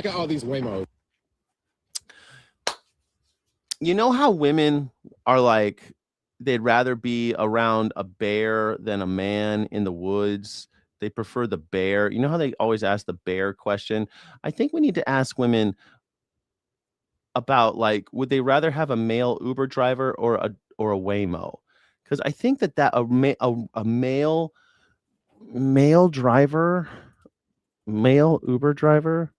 I got all these Waymo. You know how women are like, they'd rather be around a bear than a man in the woods. They prefer the bear. You know how they always ask the bear question? I think we need to ask women about, like, would they rather have a male Uber driver or a Waymo? Because I think that a male driver, male Uber driver,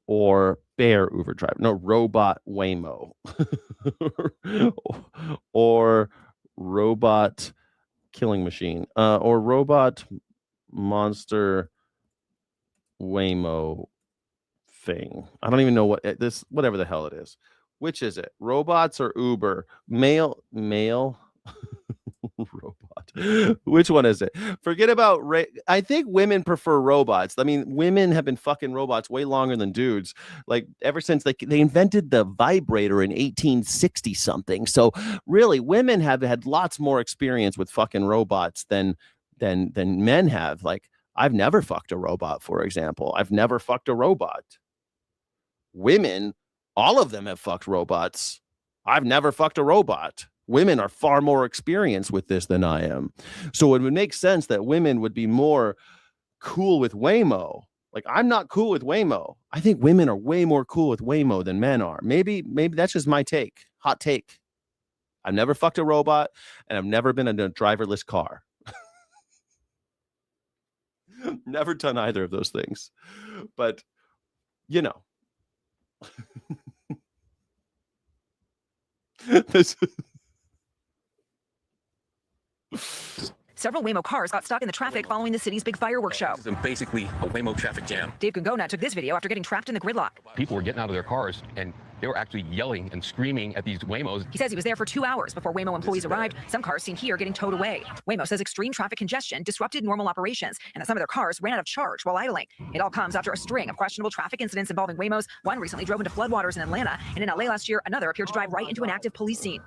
or bear Uber driver, no, robot Waymo, or robot killing machine, or robot monster Waymo thing. I don't even know what this, whatever the hell it is. Which is it? Robots or Uber? Male robot. Which one is it? Forget about I think women prefer robots. I mean, women have been fucking robots way longer than dudes. Like ever since they invented the vibrator in 1860 something. So really, women have had lots more experience with fucking robots than men have. Like I've never fucked a robot, for example. I've never fucked a robot. Women, all of them have fucked robots. I've never fucked a robot. Women are far more experienced with this than I am. So it would make sense that women would be more cool with Waymo. Like I'm not cool with Waymo. I think women are way more cool with Waymo than men are. Maybe that's just my take. Hot take. I've never fucked a robot and I've never been in a driverless car. Never done either of those things. But, you know. Several Waymo cars got stuck in the traffic following the city's big fireworks show. This is basically a Waymo traffic jam. Dave Gungona took this video after getting trapped in the gridlock. People were getting out of their cars and they were actually yelling and screaming at these Waymos. He says he was there for 2 hours before Waymo employees arrived. Some cars seen here getting towed away. Waymo says extreme traffic congestion disrupted normal operations and that some of their cars ran out of charge while idling. It all comes after a string of questionable traffic incidents involving Waymos. One recently drove into floodwaters in Atlanta, and in LA last year, another appeared to drive right into an active police scene.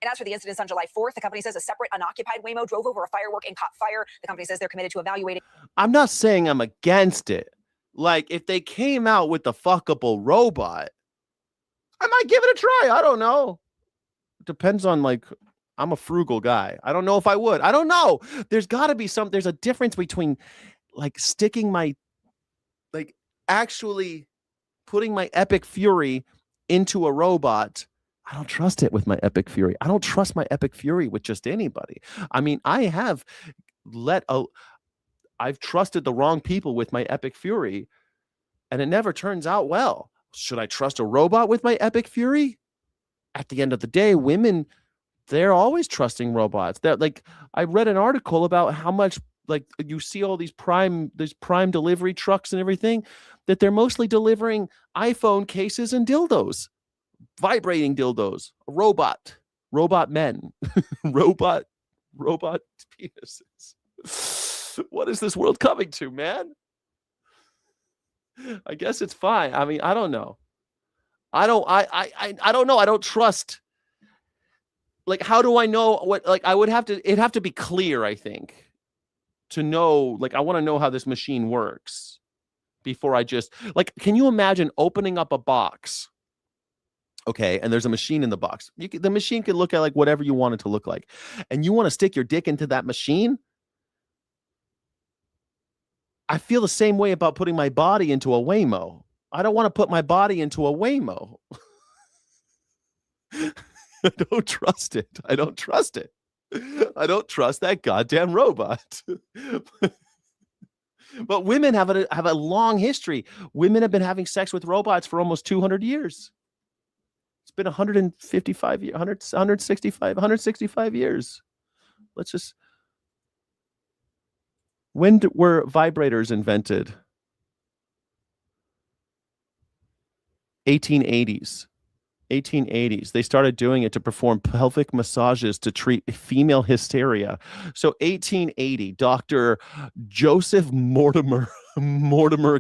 And as for the incidents on July 4th, the company says a separate unoccupied Waymo drove over a firework and caught fire. The company says they're committed to evaluating. I'm not saying I'm against it. Like, if they came out with the fuckable robot, I might give it a try. I don't know. It depends on, like, I'm a frugal guy. I don't know if I would. I don't know. There's got to be there's a difference between, like, sticking my, like, actually putting my epic fury into a robot. I don't trust it with my epic fury. I don't trust my epic fury with just anybody. I mean, I've trusted the wrong people with my epic fury, and it never turns out well. Should I trust a robot with my epic fury? At the end of the day, women, they're always trusting robots. That, like, I read an article about how much, like, you see all these prime delivery trucks and everything, that they're mostly delivering iPhone cases and dildos. Vibrating dildos, robot men, robot penises. What is this world coming to, man? I guess it's fine. I mean, I don't know. I don't know. I don't trust. Like, how do I know what? Like, it'd have to be clear, I think, to know. Like, I want to know how this machine works before I just, like, can you imagine opening up a box? Okay, and there's a machine in the box. The machine can look at like whatever you want it to look like. And you want to stick your dick into that machine? I feel the same way about putting my body into a Waymo. I don't want to put my body into a Waymo. I don't trust it. I don't trust that goddamn robot. But women have a long history. Women have been having sex with robots for almost 200 years. It's been 155 years, 165 years. Let's just. When were vibrators invented? 1880s. 1880s. They started doing it to perform pelvic massages to treat female hysteria. So 1880, Dr. Joseph Mortimer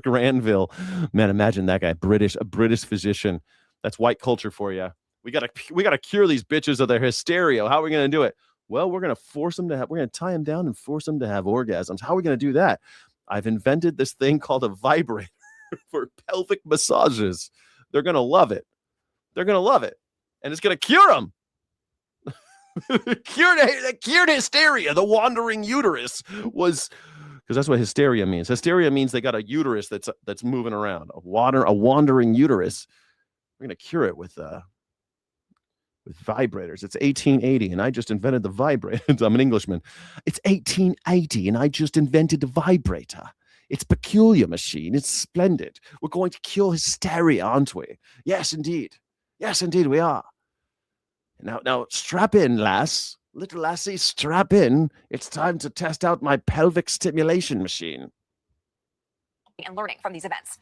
Granville. Man, imagine that guy, a British physician. That's white culture for you. We gotta cure these bitches of their hysteria. How are we gonna do it? Well, we're gonna tie them down and force them to have orgasms. How are we gonna do that? I've invented this thing called a vibrator. for pelvic massages. They're going to love it. They're going to love it. And it's going to cure them. cured hysteria. The wandering uterus was, because that's what hysteria means. Hysteria means they got a uterus that's moving around. A wandering uterus. We're going to cure it with vibrators. It's 1880, and I just invented the vibrator. I'm an Englishman. It's 1880, and I just invented the vibrator. It's a peculiar machine. It's splendid. We're going to cure hysteria, aren't we? Yes, indeed. Yes, indeed, we are. Now, strap in, lass. Little lassie, strap in. It's time to test out my pelvic stimulation machine. And learning from these events.